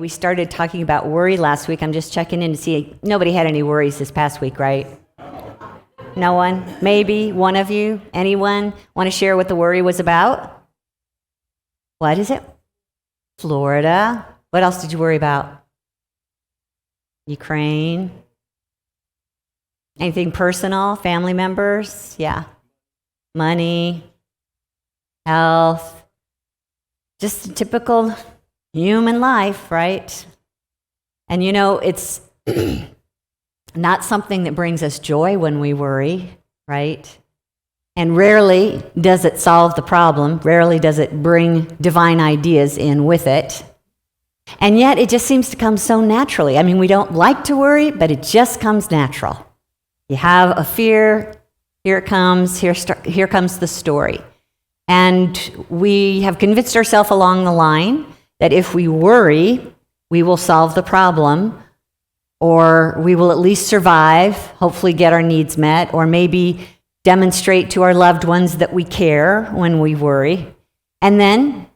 We started talking about worry last week. I'm just checking in to see. Nobody had any worries this past week, right? No one? Maybe one of you? Anyone want to share what the worry was about? What is it? Florida. What else did you worry about? Ukraine. Anything personal? Family members? Yeah. Money. Health. Just typical human life, right? And you know, it's not something that brings us joy when we worry, right? And rarely does it solve the problem. Rarely does it bring divine ideas in with it. And yet it just seems to come so naturally. I mean, we don't like to worry, but it just comes natural. You have a fear, here it comes, here comes the story. And we have convinced ourselves along the line that if we worry, we will solve the problem, or we will at least survive, hopefully get our needs met, or maybe demonstrate to our loved ones that we care when we worry. And then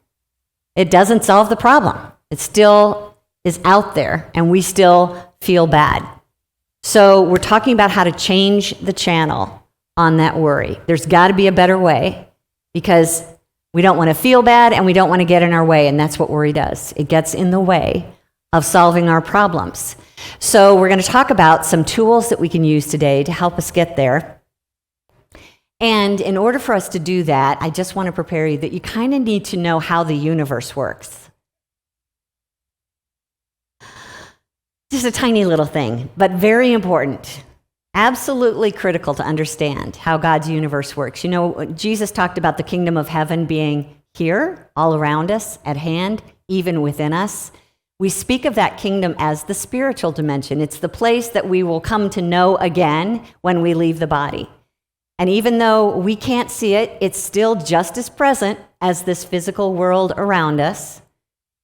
it doesn't solve the problem. It still is out there, and we still feel bad. So we're talking about how to change the channel on that worry. There's got to be a better way, because we don't want to feel bad and we don't want to get in our way, and that's what worry does. It gets in the way of solving our problems. So we're going to talk about some tools that we can use today to help us get there. And in order for us to do that, I just want to prepare you that you kind of need to know how the universe works. Just a tiny little thing, but very important. Absolutely critical to understand how God's universe works. You know, Jesus talked about the kingdom of heaven being here, all around us, at hand, even within us. We speak of that kingdom as the spiritual dimension. It's the place that we will come to know again when we leave the body. And even though we can't see it, it's still just as present as this physical world around us.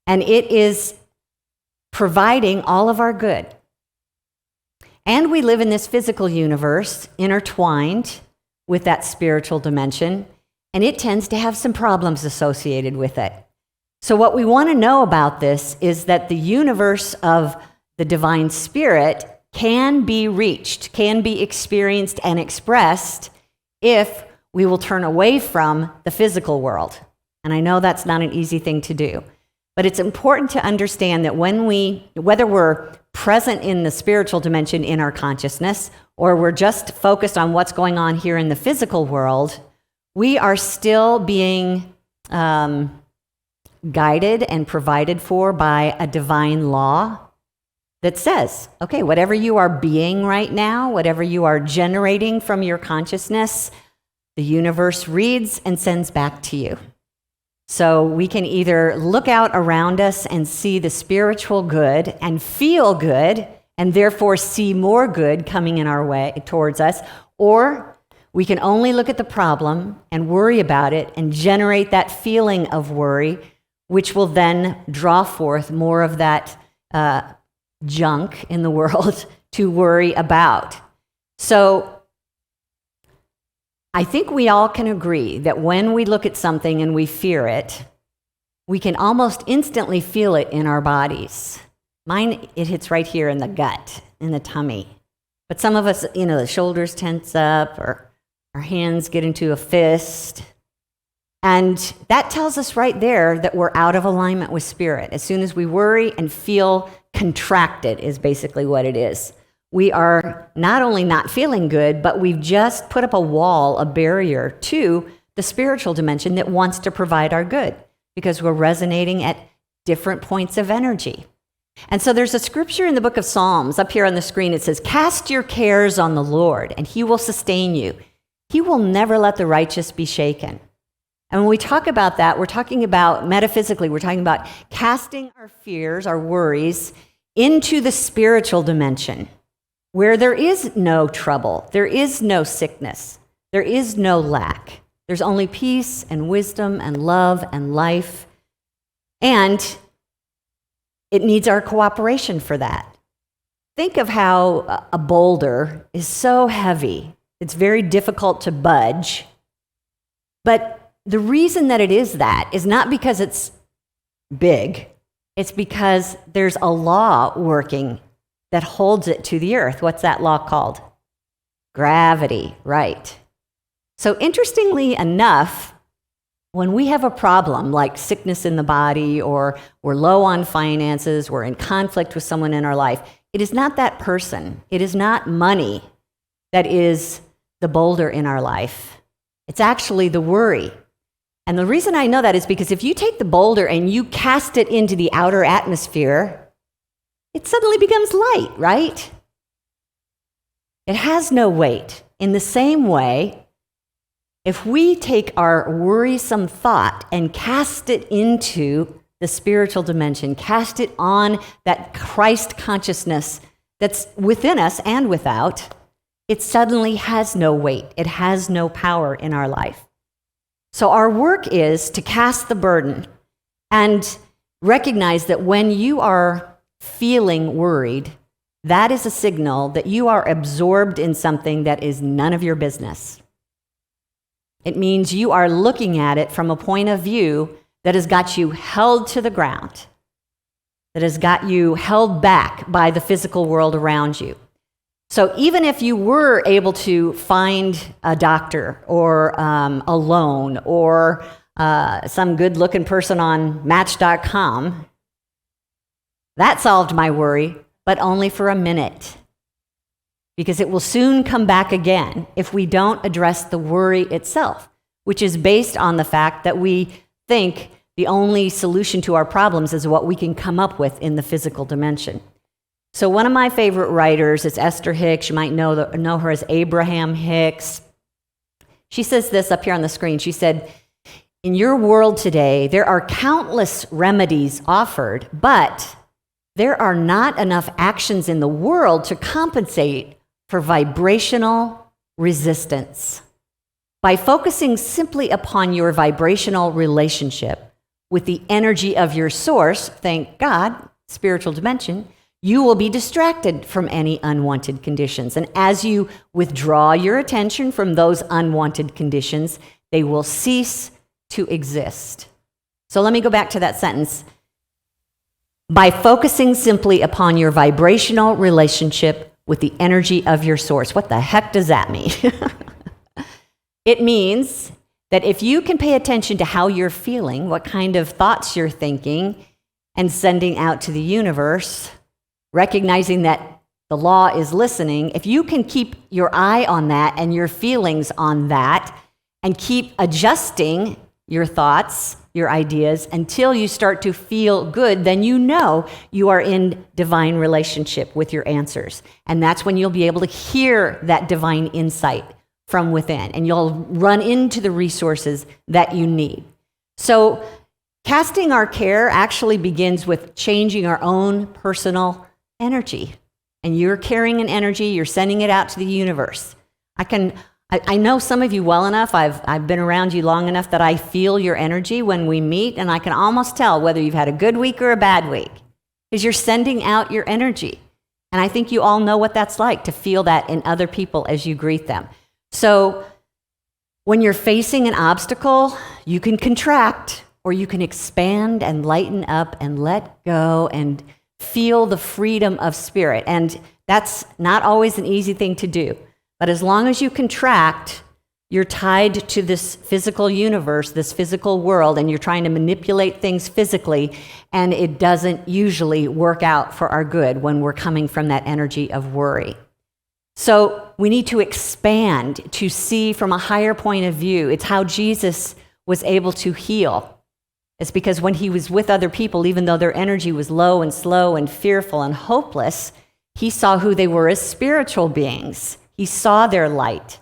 And it is providing all of our good. And we live in this physical universe intertwined with that spiritual dimension, and it tends to have some problems associated with it. So what we want to know about this is that the universe of the divine spirit can be reached, can be experienced and expressed if we will turn away from the physical world. And I know that's not an easy thing to do. But it's important to understand that whether we're present in the spiritual dimension in our consciousness, or we're just focused on what's going on here in the physical world, we are still being guided and provided for by a divine law that says, okay, whatever you are being right now, whatever you are generating from your consciousness, the universe reads and sends back to you. So we can either look out around us and see the spiritual good and feel good, and therefore see more good coming in our way towards us, or we can only look at the problem and worry about it and generate that feeling of worry, which will then draw forth more of that junk in the world to worry about. So I think we all can agree that when we look at something and we fear it, we can almost instantly feel it in our bodies. Mine, it hits right here in the gut, in the tummy. But some of us, you know, the shoulders tense up, or our hands get into a fist. And that tells us right there that we're out of alignment with spirit. As soon as we worry and feel contracted is basically what it is. We are not only not feeling good, but we've just put up a wall, a barrier to the spiritual dimension that wants to provide our good, because we're resonating at different points of energy. And so there's a scripture in the book of Psalms up here on the screen. It says, "Cast your cares on the Lord, and he will sustain you. He will never let the righteous be shaken." And when we talk about that, we're talking about, metaphysically, we're talking about casting our fears, our worries, into the spiritual dimension, where there is no trouble, there is no sickness, there is no lack. There's only peace and wisdom and love and life. And it needs our cooperation for that. Think of how a boulder is so heavy, it's very difficult to budge. But the reason that it is that is not because it's big, It's because there's a law working that holds it to the earth. What's that law called? Gravity, right. So interestingly enough, when we have a problem like sickness in the body, or we're low on finances, we're in conflict with someone in our life, it is not that person. It is not money that is the boulder in our life. It's actually the worry. And the reason I know that is because if you take the boulder and you cast it into the outer atmosphere, it suddenly becomes light, right? It has no weight. In the same way, if we take our worrisome thought and cast it into the spiritual dimension, cast it on that Christ consciousness that's within us and without, it suddenly has no weight. It has no power in our life. So our work is to cast the burden and recognize that when you are feeling worried, that is a signal that you are absorbed in something that is none of your business. It means you are looking at it from a point of view that has got you held to the ground, that has got you held back by the physical world around you. So even if you were able to find a doctor or a loan or some good-looking person on Match.com, that solved my worry, but only for a minute, because it will soon come back again if we don't address the worry itself, which is based on the fact that we think the only solution to our problems is what we can come up with in the physical dimension. So one of my favorite writers is Esther Hicks. You might know her as Abraham Hicks. She says this up here on the screen. She said, "In your world today, there are countless remedies offered, but there are not enough actions in the world to compensate for vibrational resistance. By focusing simply upon your vibrational relationship with the energy of your source, thank God, spiritual dimension, you will be distracted from any unwanted conditions. And as you withdraw your attention from those unwanted conditions, they will cease to exist." So let me go back to that sentence. By focusing simply upon your vibrational relationship with the energy of your source. What the heck does that mean? It means that if you can pay attention to how you're feeling, what kind of thoughts you're thinking, and sending out to the universe, recognizing that the law is listening, if you can keep your eye on that and your feelings on that, and keep adjusting your thoughts, your ideas, until you start to feel good, then you know you are in divine relationship with your answers. And that's when you'll be able to hear that divine insight from within, and you'll run into the resources that you need. So casting our care actually begins with changing our own personal energy. And you're carrying an energy, you're sending it out to the universe. I know some of you well enough, I've been around you long enough that I feel your energy when we meet, and I can almost tell whether you've had a good week or a bad week, because you're sending out your energy. And I think you all know what that's like, to feel that in other people as you greet them. So when you're facing an obstacle, you can contract, or you can expand and lighten up and let go and feel the freedom of spirit. And that's not always an easy thing to do. But as long as you contract, you're tied to this physical universe, this physical world, and you're trying to manipulate things physically, and it doesn't usually work out for our good when we're coming from that energy of worry. So we need to expand to see from a higher point of view. It's how Jesus was able to heal. It's because when he was with other people, even though their energy was low and slow and fearful and hopeless, he saw who they were as spiritual beings. He saw their light.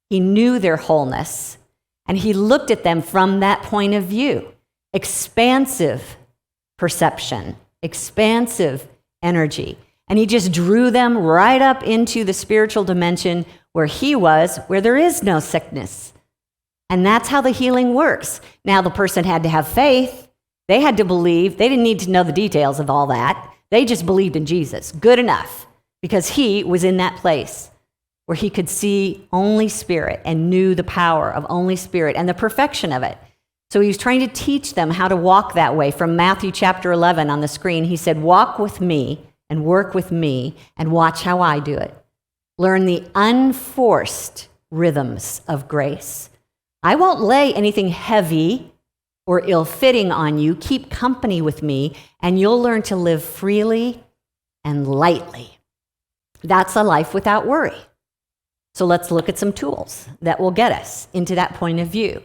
He knew their wholeness. And he looked at them from that point of view. Expansive perception, expansive energy. And he just drew them right up into the spiritual dimension where he was, where there is no sickness. And that's how the healing works. Now, the person had to have faith. They had to believe. They didn't need to know the details of all that. They just believed in Jesus. Good enough, because he was in that place where he could see only spirit and knew the power of only spirit and the perfection of it. So he was trying to teach them how to walk that way. From Matthew chapter 11 on the screen, he said, walk with me and work with me and watch how I do it. Learn the unforced rhythms of grace. I won't lay anything heavy or ill-fitting on you. Keep company with me, and you'll learn to live freely and lightly. That's a life without worry. So let's look at some tools that will get us into that point of view.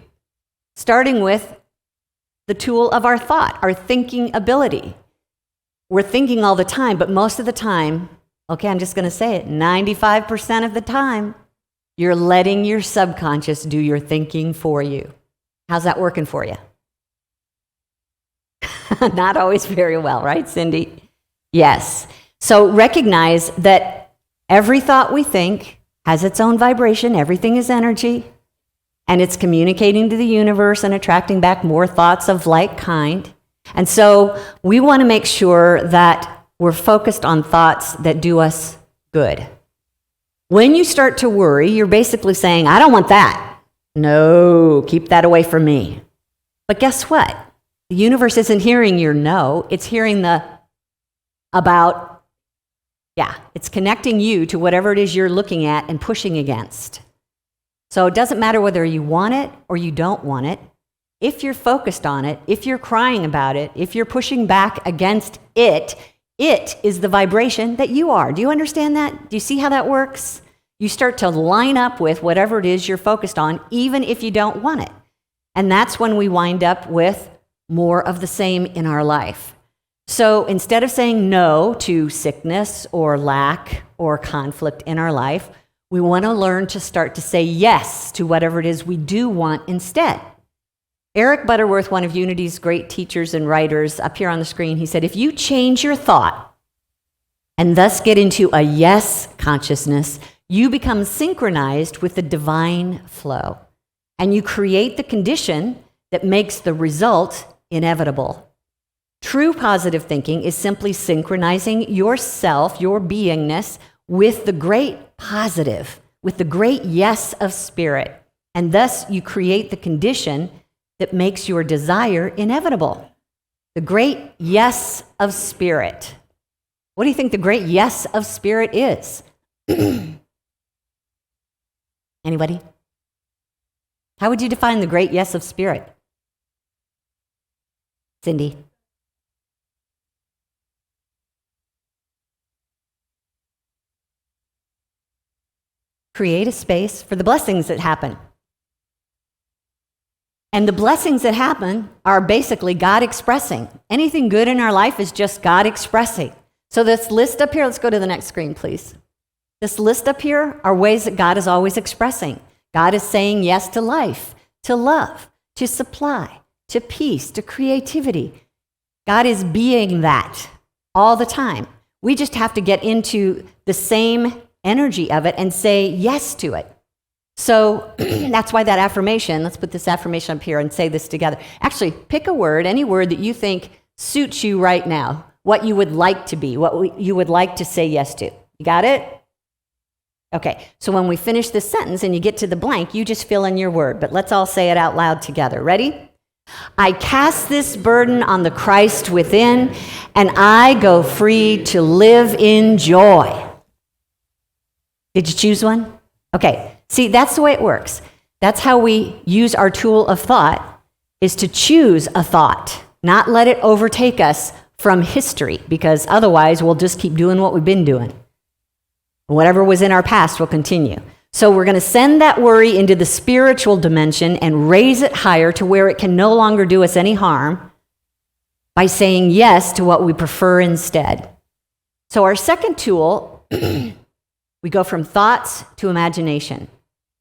Starting with the tool of our thought, our thinking ability. We're thinking all the time, but most of the time, okay, I'm just going to say it, 95% of the time, you're letting your subconscious do your thinking for you. How's that working for you? Not always very well, right, Cindy? Yes. So recognize that every thought we think has its own vibration. Everything is energy. And it's communicating to the universe and attracting back more thoughts of like kind. And so we want to make sure that we're focused on thoughts that do us good. When you start to worry, you're basically saying, I don't want that. No, keep that away from me. But guess what? The universe isn't hearing your no, it's hearing the about. Yeah, it's connecting you to whatever it is you're looking at and pushing against. So it doesn't matter whether you want it or you don't want it. If you're focused on it, if you're crying about it, if you're pushing back against it, it is the vibration that you are. Do you understand that? Do you see how that works? You start to line up with whatever it is you're focused on, even if you don't want it. And that's when we wind up with more of the same in our life. So instead of saying no to sickness or lack or conflict in our life, we want to learn to start to say yes to whatever it is we do want instead. Eric Butterworth, one of Unity's great teachers and writers, up here on the screen, he said, if you change your thought and thus get into a yes consciousness, you become synchronized with the divine flow. And you create the condition that makes the result inevitable. True positive thinking is simply synchronizing yourself, your beingness, with the great positive, with the great yes of spirit. And thus you create the condition that makes your desire inevitable. The great yes of spirit. What do you think the great yes of spirit is? Anybody? How would you define the great yes of spirit? Cindy? Create a space for the blessings that happen. And the blessings that happen are basically God expressing. Anything good in our life is just God expressing. So this list up here, let's go to the next screen, please. This list up here are ways that God is always expressing. God is saying yes to life, to love, to supply, to peace, to creativity. God is being that all the time. We just have to get into the same energy of it and say yes to it. So that's why that affirmation, let's put this affirmation up here and say this together. Actually, pick a word, any word that you think suits you right now, what you would like to be, what you would like to say yes to. You got it? Okay, so when we finish this sentence and you get to the blank, you just fill in your word, but let's all say it out loud together. Ready? I cast this burden on the Christ within, and I go free to live in joy. Did you choose one? Okay. See, that's the way it works. That's how we use our tool of thought, is to choose a thought, not let it overtake us from history, because otherwise we'll just keep doing what we've been doing. Whatever was in our past will continue. So we're going to send that worry into the spiritual dimension and raise it higher to where it can no longer do us any harm by saying yes to what we prefer instead. So our second tool, we go from thoughts to imagination.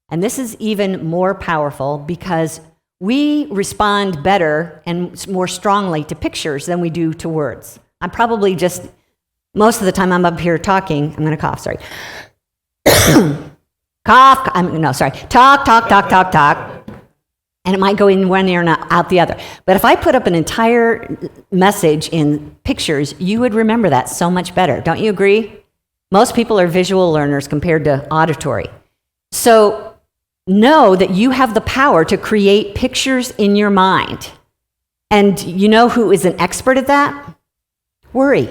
And this is even more powerful because we respond better and more strongly to pictures than we do to words. I'm probably just, most of the time I'm up here talking, I'm going to cough, sorry. Talk, and it might go in one ear and out the other. But if I put up an entire message in pictures, you would remember that so much better. Don't you agree? Most people are visual learners compared to auditory. So know that you have the power to create pictures in your mind. And you know who is an expert at that? Worry.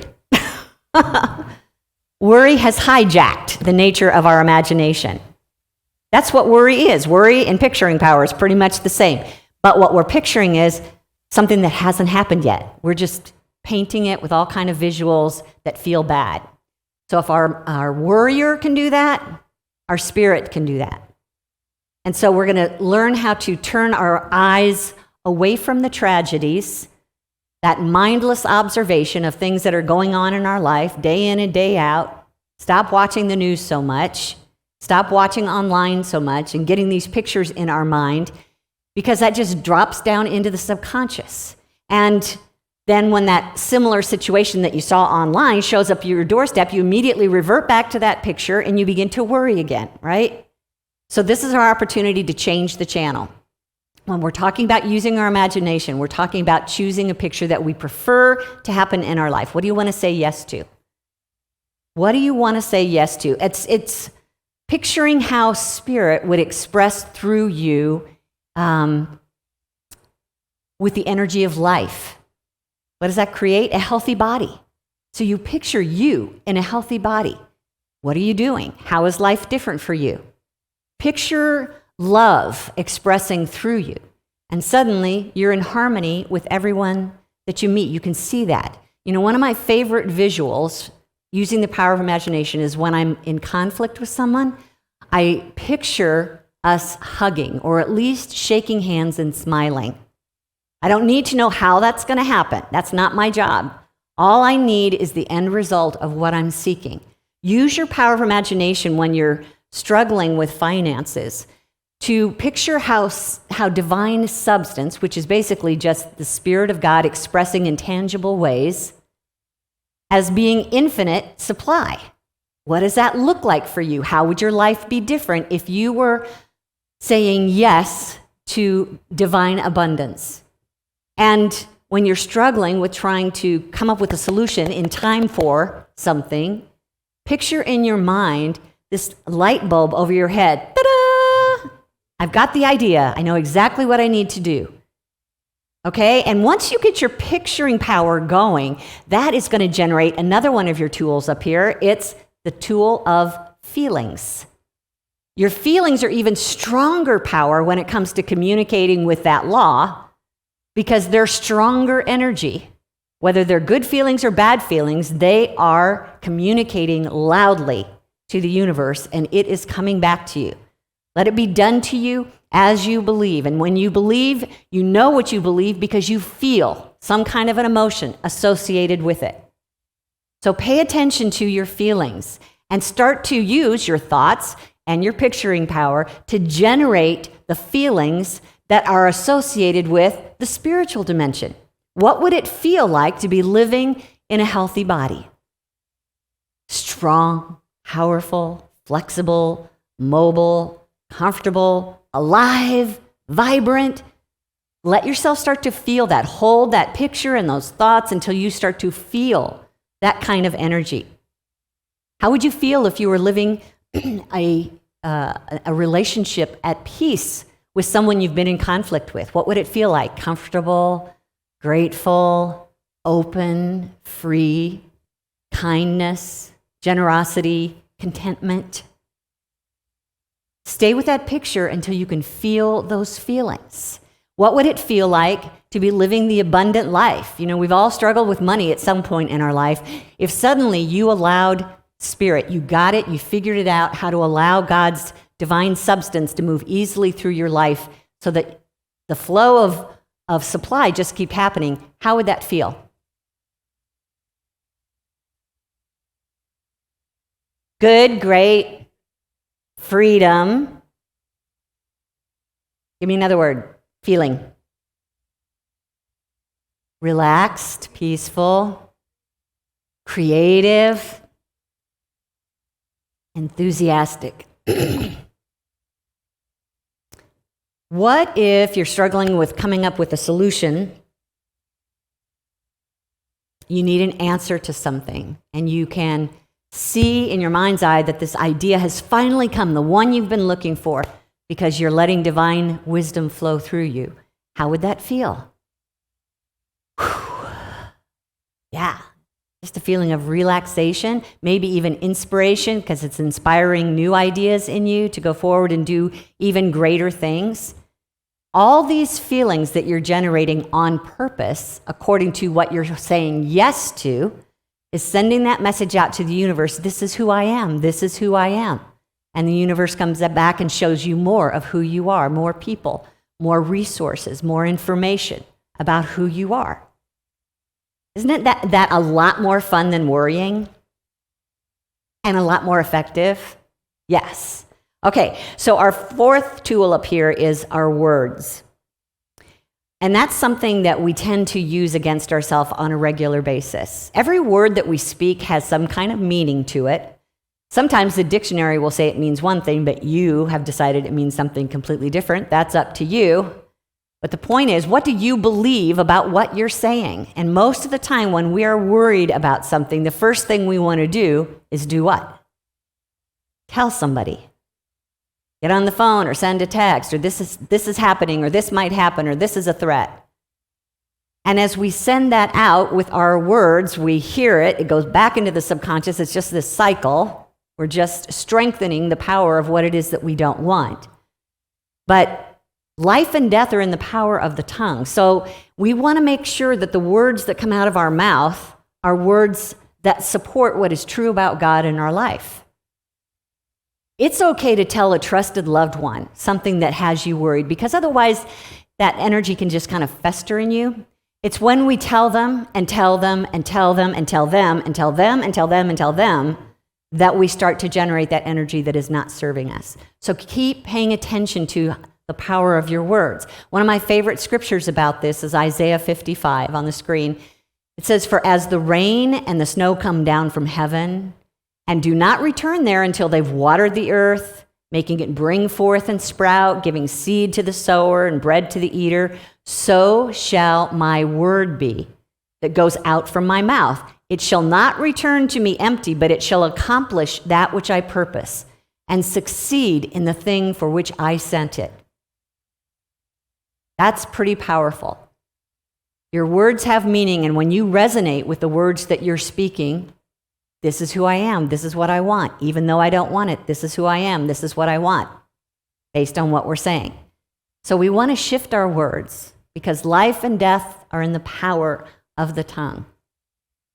Worry has hijacked the nature of our imagination. That's what worry is. Worry and picturing power is pretty much the same. But what we're picturing is something that hasn't happened yet. We're just painting it with all kind of visuals that feel bad. So if our worrier can do that, our spirit can do that. And so we're going to learn how to turn our eyes away from the tragedies, that mindless observation of things that are going on in our life day in and day out. Stop watching the news so much. Stop watching online so much and getting these pictures in our mind, because that just drops down into the subconscious. And then when that similar situation that you saw online shows up at your doorstep, you immediately revert back to that picture and you begin to worry again, right? So this is our opportunity to change the channel. When we're talking about using our imagination, we're talking about choosing a picture that we prefer to happen in our life. What do you want to say yes to? What do you want to say yes to? It's picturing how spirit would express through you with the energy of life. What does that create? A healthy body. So you picture you in a healthy body. What are you doing? How is life different for you? Picture love expressing through you. And suddenly you're in harmony with everyone that you meet. You can see that. You know, one of my favorite visuals using the power of imagination is when I'm in conflict with someone, I picture us hugging or at least shaking hands and smiling. I don't need to know how that's going to happen. That's not my job. All I need is the end result of what I'm seeking. Use your power of imagination when you're struggling with finances to picture how divine substance, which is basically just the Spirit of God expressing in tangible ways, as being infinite supply. What does that look like for you? How would your life be different if you were saying yes to divine abundance? And when you're struggling with trying to come up with a solution in time for something, picture in your mind this light bulb over your head. Ta-da! I've got the idea. I know exactly what I need to do. Okay? And once you get your picturing power going, that is going to generate another one of your tools up here. It's the tool of feelings. Your feelings are even stronger power when it comes to communicating with that law, because they're stronger energy. Whether they're good feelings or bad feelings, they are communicating loudly to the universe, and it is coming back to you. Let it be done to you as you believe. And when you believe, you know what you believe because you feel some kind of an emotion associated with it. So pay attention to your feelings and start to use your thoughts and your picturing power to generate the feelings that are associated with the spiritual dimension. What would it feel like to be living in a healthy body? Strong, powerful, flexible, mobile, comfortable, alive, vibrant. Let yourself start to feel that. Hold that picture and those thoughts until you start to feel that kind of energy. How would you feel if you were living a relationship at peace with someone you've been in conflict with? What would it feel like? Comfortable, grateful, open, free, kindness, generosity, contentment. Stay with that picture until you can feel those feelings. What would it feel like to be living the abundant life? You know, we've all struggled with money at some point in our life. If suddenly you allowed Spirit, you got it, you figured it out, how to allow God's divine substance to move easily through your life so that the flow of supply just keep happening, how would that feel? Good, great, freedom. Give me another word. Feeling. Relaxed, peaceful, creative, enthusiastic. What if you're struggling with coming up with a solution? You need an answer to something, and you can see in your mind's eye that this idea has finally come, the one you've been looking for. because you're letting divine wisdom flow through you. How would that feel? Whew. Yeah, just a feeling of relaxation, maybe even inspiration, because it's inspiring new ideas in you to go forward and do even greater things. All these feelings that you're generating on purpose, according to what you're saying yes to, is sending that message out to the universe. This is who I am. This is who I am. And the universe comes back and shows you more of who you are, more people, more resources, more information about who you are. Isn't it that a lot more fun than worrying? And a lot more effective? Yes. Okay, so our fourth tool up here is our words. And that's something that we tend to use against ourselves on a regular basis. Every word that we speak has some kind of meaning to it. Sometimes the dictionary will say it means one thing, but you have decided it means something completely different. That's up to you. But the point is, what do you believe about what you're saying? And most of the time when we are worried about something, the first thing we want to do is do what? Tell somebody. Get on the phone or send a text, or this is happening, or this might happen, or this is a threat. And as we send that out with our words, we hear it, it goes back into the subconscious, it's just this cycle. We're just strengthening the power of what it is that we don't want. But life and death are in the power of the tongue. So we want to make sure that the words that come out of our mouth are words that support what is true about God in our life. It's okay to tell a trusted loved one something that has you worried, because otherwise that energy can just kind of fester in you. It's when we tell them and tell them and tell them and tell them and tell them and tell them and tell them that we start to generate that energy that is not serving us. So keep paying attention to the power of your words. One of my favorite scriptures about this is Isaiah 55 on the screen. It says, "For as the rain and the snow come down from heaven, and do not return there until they've watered the earth, making it bring forth and sprout, giving seed to the sower and bread to the eater, so shall my word be that goes out from my mouth. It shall not return to me empty, but it shall accomplish that which I purpose and succeed in the thing for which I sent it." That's pretty powerful. Your words have meaning, and when you resonate with the words that you're speaking, this is who I am, this is what I want. Even though I don't want it, this is who I am, this is what I want, based on what we're saying. So we want to shift our words, because life and death are in the power of the tongue.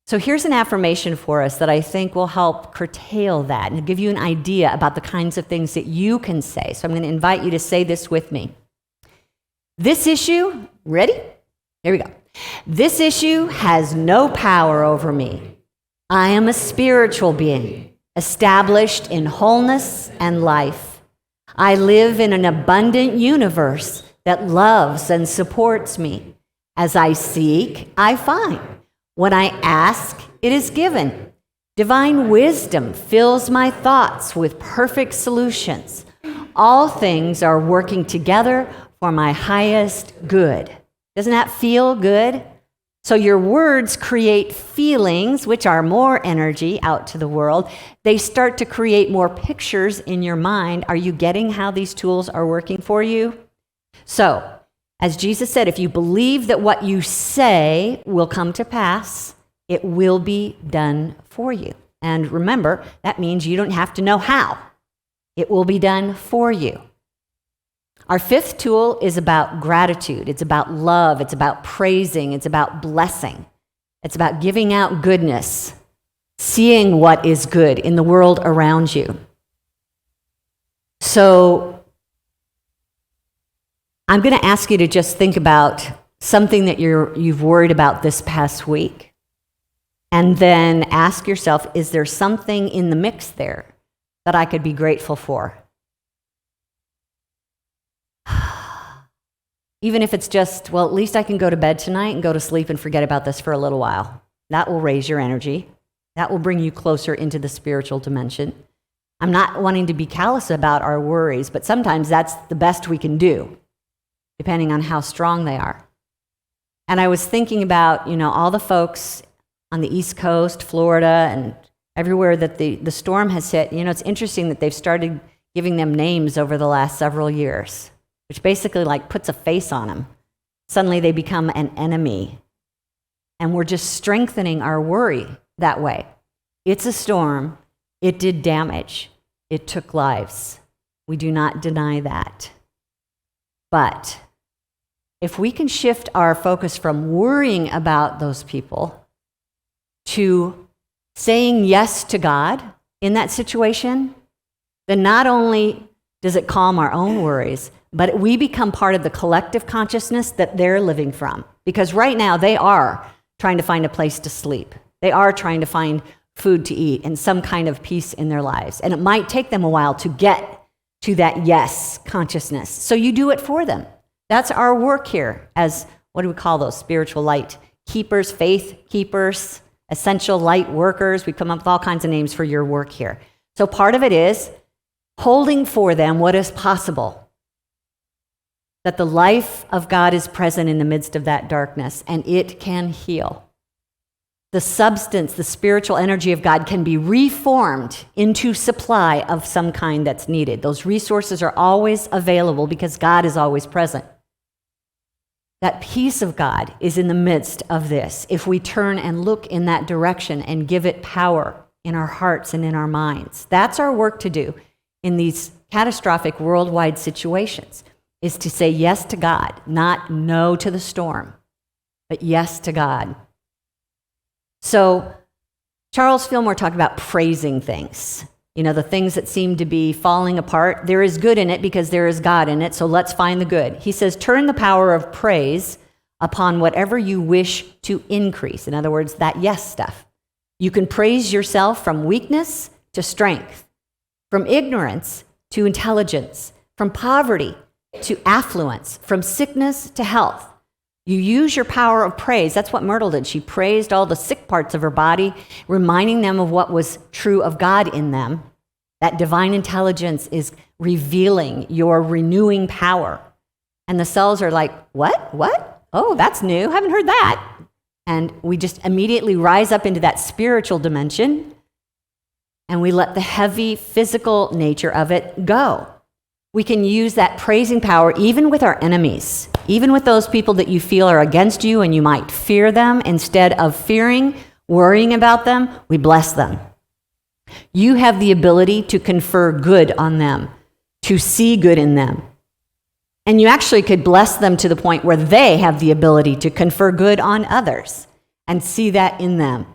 So here's an affirmation for us that I think will help curtail that and give you an idea about the kinds of things that you can say. So I'm going to invite you to say this with me. This issue, ready? Here we go. This issue has no power over me. I am a spiritual being, established in wholeness and life. I live in an abundant universe that loves and supports me. As I seek, I find. When I ask, it is given. Divine wisdom fills my thoughts with perfect solutions. All things are working together for my highest good. Doesn't that feel good? So your words create feelings, which are more energy out to the world. They start to create more pictures in your mind. Are you getting how these tools are working for you? So, as Jesus said, if you believe that what you say will come to pass, it will be done for you. And remember, that means you don't have to know how. It will be done for you. Our fifth tool is about gratitude. It's about love. It's about praising. It's about blessing. It's about giving out goodness, seeing what is good in the world around you. So I'm going to ask you to just think about something that you've worried about this past week. And then ask yourself, is there something in the mix there that I could be grateful for? Even if it's just, well, at least I can go to bed tonight and go to sleep and forget about this for a little while. That will raise your energy. That will bring you closer into the spiritual dimension. I'm not wanting to be callous about our worries, but sometimes that's the best we can do, depending on how strong they are. And I was thinking about, all the folks on the East Coast, Florida, and everywhere that the storm has hit. It's interesting that they've started giving them names over the last several years, which basically like puts a face on them. Suddenly they become an enemy. And we're just strengthening our worry that way. It's a storm. It did damage. It took lives. We do not deny that. But if we can shift our focus from worrying about those people to saying yes to God in that situation, then not only does it calm our own worries, but we become part of the collective consciousness that they're living from. Because right now they are trying to find a place to sleep. They are trying to find food to eat and some kind of peace in their lives. And it might take them a while to get to that yes consciousness. So you do it for them. That's our work here as, what do we call those? Spiritual light keepers, faith keepers, essential light workers. We come up with all kinds of names for your work here. So part of it is holding for them what is possible. That the life of God is present in the midst of that darkness, and it can heal. The substance, the spiritual energy of God can be reformed into supply of some kind that's needed. Those resources are always available because God is always present. That peace of God is in the midst of this if we turn and look in that direction and give it power in our hearts and in our minds. That's our work to do in these catastrophic worldwide situations, is to say yes to God, not no to the storm, but yes to God. So Charles Fillmore talked about praising things. You know, the things that seem to be falling apart. There is good in it because there is God in it, so let's find the good. He says, turn the power of praise upon whatever you wish to increase. In other words, that yes stuff. You can praise yourself from weakness to strength, from ignorance to intelligence, from poverty to affluence, from sickness to health. You use your power of praise. That's what Myrtle did. She praised all the sick parts of her body, reminding them of what was true of God in them. That divine intelligence is revealing your renewing power. And the cells are like, what? What? Oh, that's new. Haven't heard that. And we just immediately rise up into that spiritual dimension, and we let the heavy physical nature of it go. We can use that praising power even with our enemies, even with those people that you feel are against you and you might fear them. Instead of fearing, worrying about them, we bless them. You have the ability to confer good on them, to see good in them. And you actually could bless them to the point where they have the ability to confer good on others and see that in them.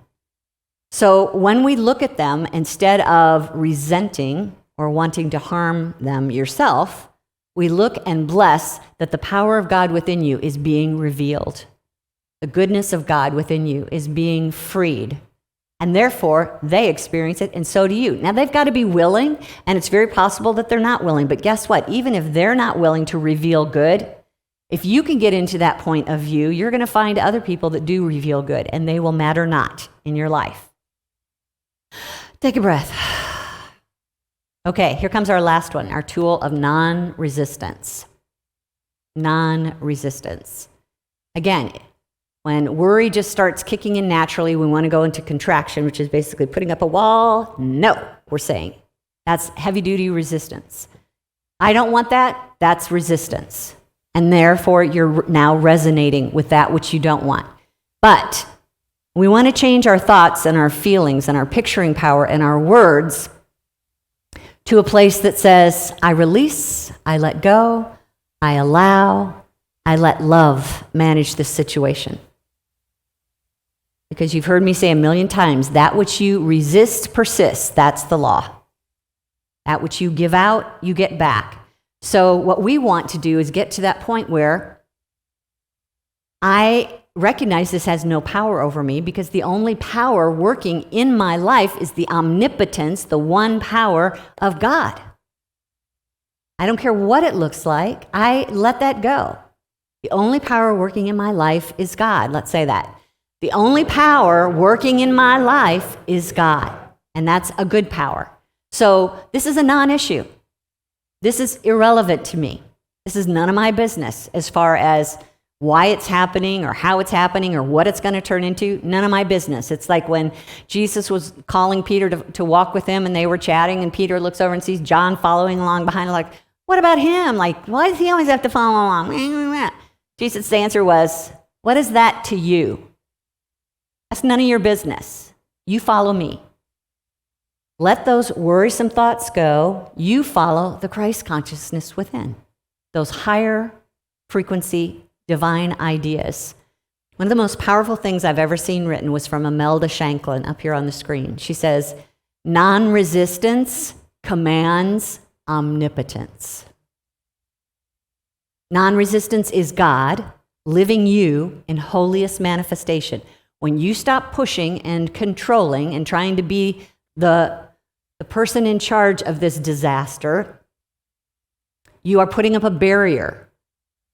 So when we look at them, instead of resenting or wanting to harm them yourself, we look and bless that the power of God within you is being revealed. The goodness of God within you is being freed. And therefore, they experience it, and so do you. Now, they've got to be willing, and it's very possible that they're not willing. But guess what? Even if they're not willing to reveal good, if you can get into that point of view, you're going to find other people that do reveal good, and they will matter not in your life. Take a breath. Okay, here comes our last one, our tool of non-resistance. Non-resistance. Again, when worry just starts kicking in naturally, we want to go into contraction, which is basically putting up a wall. No, we're saying. That's heavy-duty resistance. I don't want that. That's resistance. And therefore, you're now resonating with that which you don't want. But we want to change our thoughts and our feelings and our picturing power and our words to a place that says, I release, I let go, I allow, I let love manage this situation. Because you've heard me say a million times, that which you resist persists. That's the law. That which you give out, you get back. So what we want to do is get to that point where I recognize this has no power over me, because the only power working in my life is the omnipotence, the one power of God. I don't care what it looks like. I let that go. The only power working in my life is God. Let's say that. The only power working in my life is God. And that's a good power. So this is a non-issue. This is irrelevant to me. This is none of my business as far as why it's happening or how it's happening or what it's going to turn into. None of my business. It's like when Jesus was calling Peter to walk with him and they were chatting and Peter looks over and sees John following along behind, like, what about him? Like, why does he always have to follow along? Jesus' answer was, what is that to you? That's none of your business. You follow me. Let those worrisome thoughts go. You follow the Christ consciousness within. Those higher frequency divine ideas. One of the most powerful things I've ever seen written was from Imelda Shanklin up here on the screen. She says, non-resistance commands omnipotence. Non-resistance is God living you in holiest manifestation. When you stop pushing and controlling and trying to be the person in charge of this disaster, you are putting up a barrier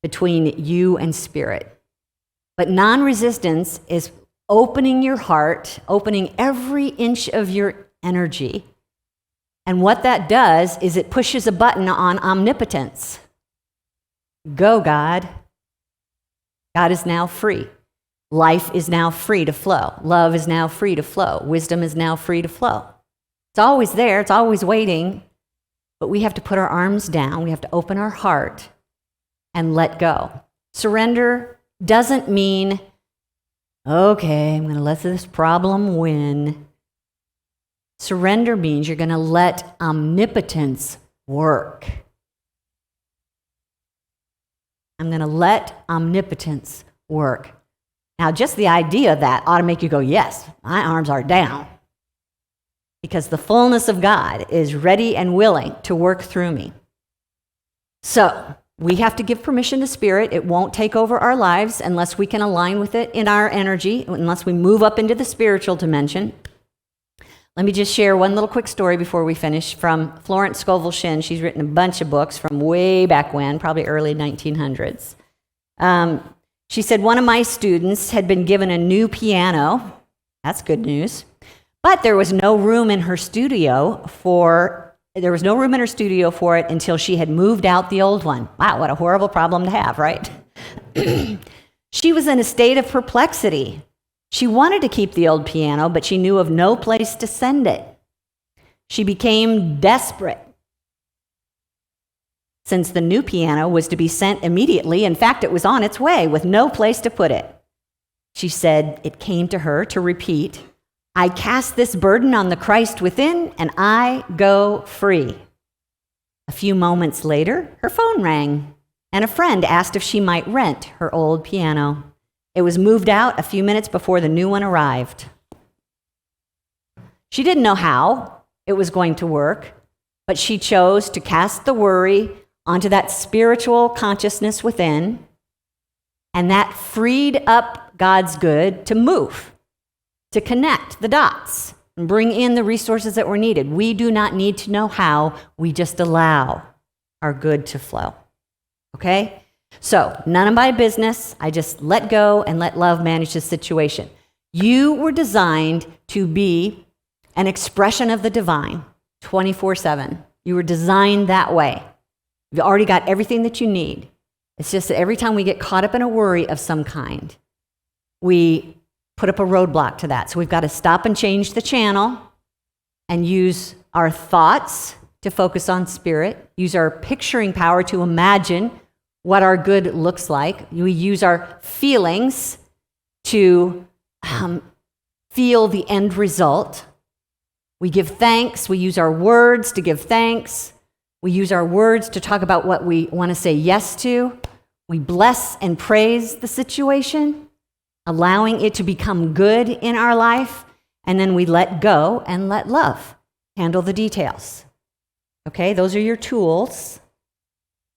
between you and spirit. But non-resistance is opening your heart, opening every inch of your energy. And what that does is it pushes a button on omnipotence. Go, God. God is now free. Life is now free to flow. Love is now free to flow. Wisdom is now free to flow. It's always there. It's always waiting. But we have to put our arms down. We have to open our heart and let go. Surrender doesn't mean, okay, I'm going to let this problem win. Surrender means you're going to let omnipotence work. I'm going to let omnipotence work. Now, just the idea of that ought to make you go, yes, my arms are down. Because the fullness of God is ready and willing to work through me. So, we have to give permission to Spirit. It won't take over our lives unless we can align with it in our energy, unless we move up into the spiritual dimension. Let me just share one little quick story before we finish from Florence Scovel Shinn. She's written a bunch of books from way back when, probably early 1900s. She said one of my students had been given a new piano. That's good news. But there was no room in her studio for it until she had moved out the old one. Wow, what a horrible problem to have, right? She was in a state of perplexity. She wanted to keep the old piano, but she knew of no place to send it. She became desperate. Since the new piano was to be sent immediately, in fact, it was on its way with no place to put it. She said it came to her to repeat, I cast this burden on the Christ within, and I go free. A few moments later, her phone rang, and a friend asked if she might rent her old piano. It was moved out a few minutes before the new one arrived. She didn't know how it was going to work, but she chose to cast the worry onto that spiritual consciousness within, and that freed up God's good to move, to connect the dots and bring in the resources that were needed. We do not need to know how, we just allow our good to flow. Okay? So, none of my business. I just let go and let love manage the situation. You were designed to be an expression of the divine 24/7. You were designed that way. You've already got everything that you need. It's just that every time we get caught up in a worry of some kind, we put up a roadblock to that. So we've got to stop and change the channel and use our thoughts to focus on spirit, use our picturing power to imagine what our good looks like. We use our feelings to feel the end result. We give thanks. We use our words to give thanks. We use our words to talk about what we want to say yes to. We bless and praise the situation, allowing it to become good in our life, and then we let go and let love handle the details. Okay, those are your tools.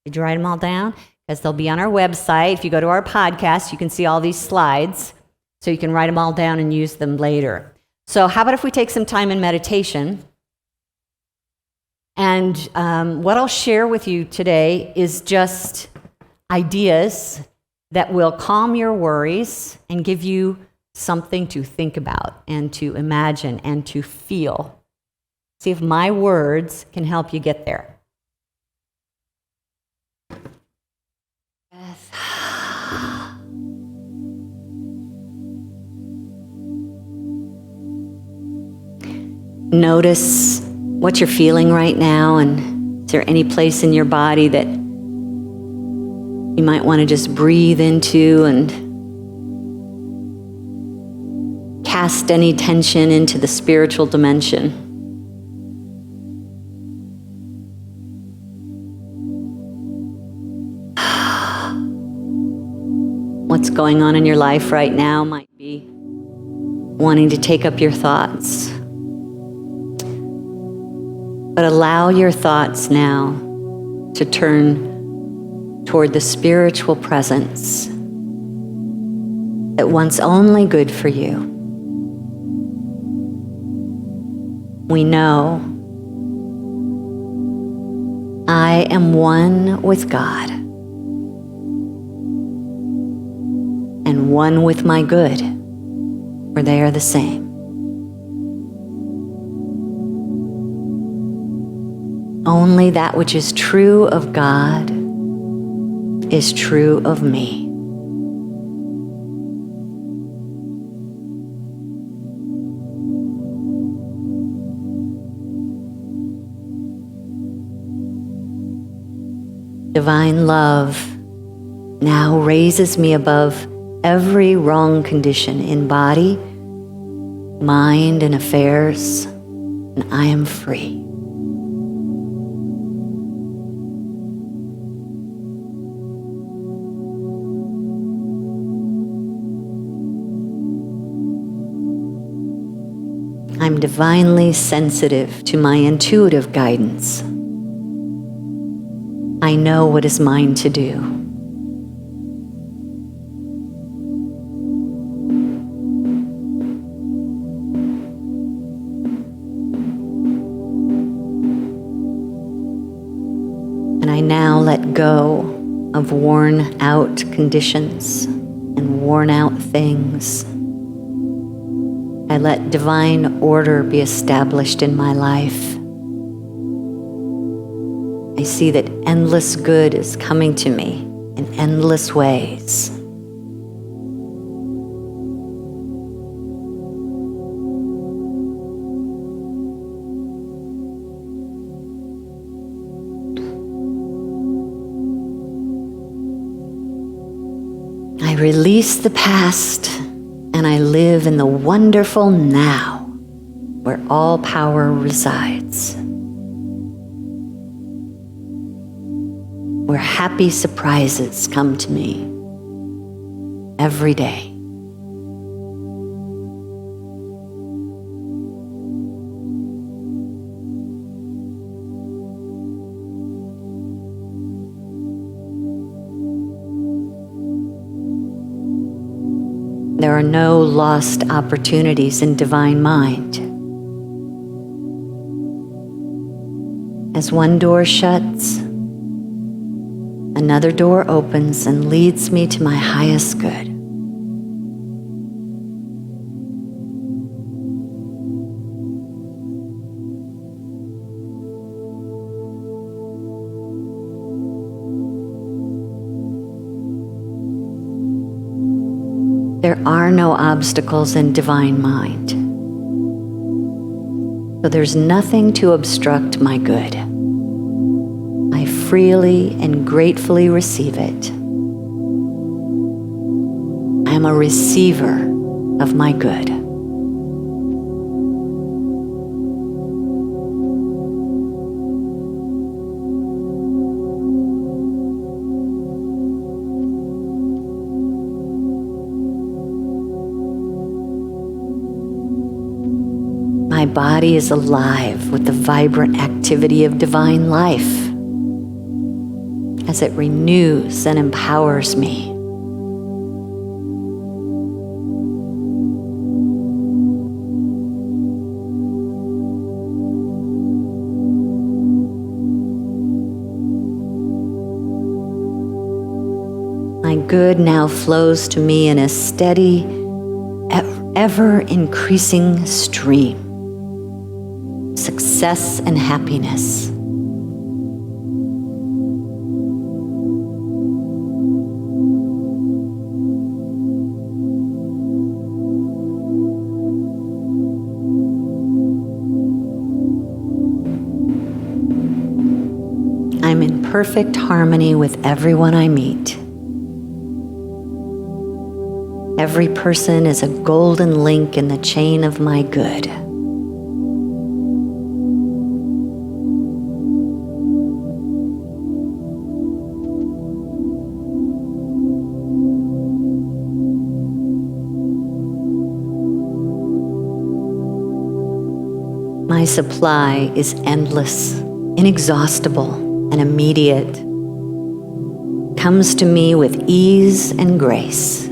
Did you write them all down? Because they'll be on our website. If you go to our podcast, you can see all these slides, so you can write them all down and use them later. So how about if we take some time in meditation? And what I'll share with you today is just ideas that will calm your worries and give you something to think about and to imagine and to feel. See if my words can help you get there. Yes. Notice what you're feeling right now, and is there any place in your body that you might want to just breathe into and cast any tension into the spiritual dimension. What's going on in your life right now might be wanting to take up your thoughts. But allow your thoughts now to turn toward the spiritual presence that wants only good for you. We know I am one with God and one with my good, for they are the same. Only that which is true of God is true of me. Divine love now raises me above every wrong condition in body, mind, and affairs, and I am free. I'm divinely sensitive to my intuitive guidance. I know what is mine to do. And I now let go of worn out conditions and worn out things. I let divine order be established in my life. I see that endless good is coming to me in endless ways. I release the past and I live in the wonderful now, where all power resides, where happy surprises come to me every day. There are no lost opportunities in divine mind. As one door shuts, another door opens and leads me to my highest good. There are no obstacles in divine mind. So there's nothing to obstruct my good. I freely and gratefully receive it. I am a receiver of my good. My body is alive with the vibrant activity of divine life as it renews and empowers me. My good now flows to me in a steady, ever-increasing stream. Success and happiness. I'm in perfect harmony with everyone I meet. Every person is a golden link in the chain of my good. My supply is endless, inexhaustible, and immediate. Comes to me with ease and grace.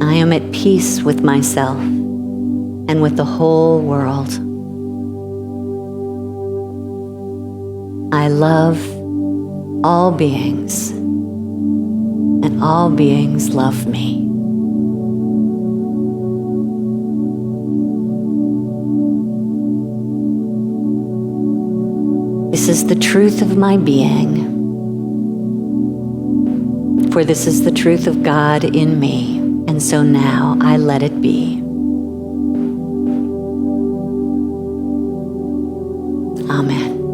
I am at peace with myself and with the whole world. I love all beings, and all beings love me. This is the truth of my being, for this is the truth of God in me, and so now I let it be. Amen.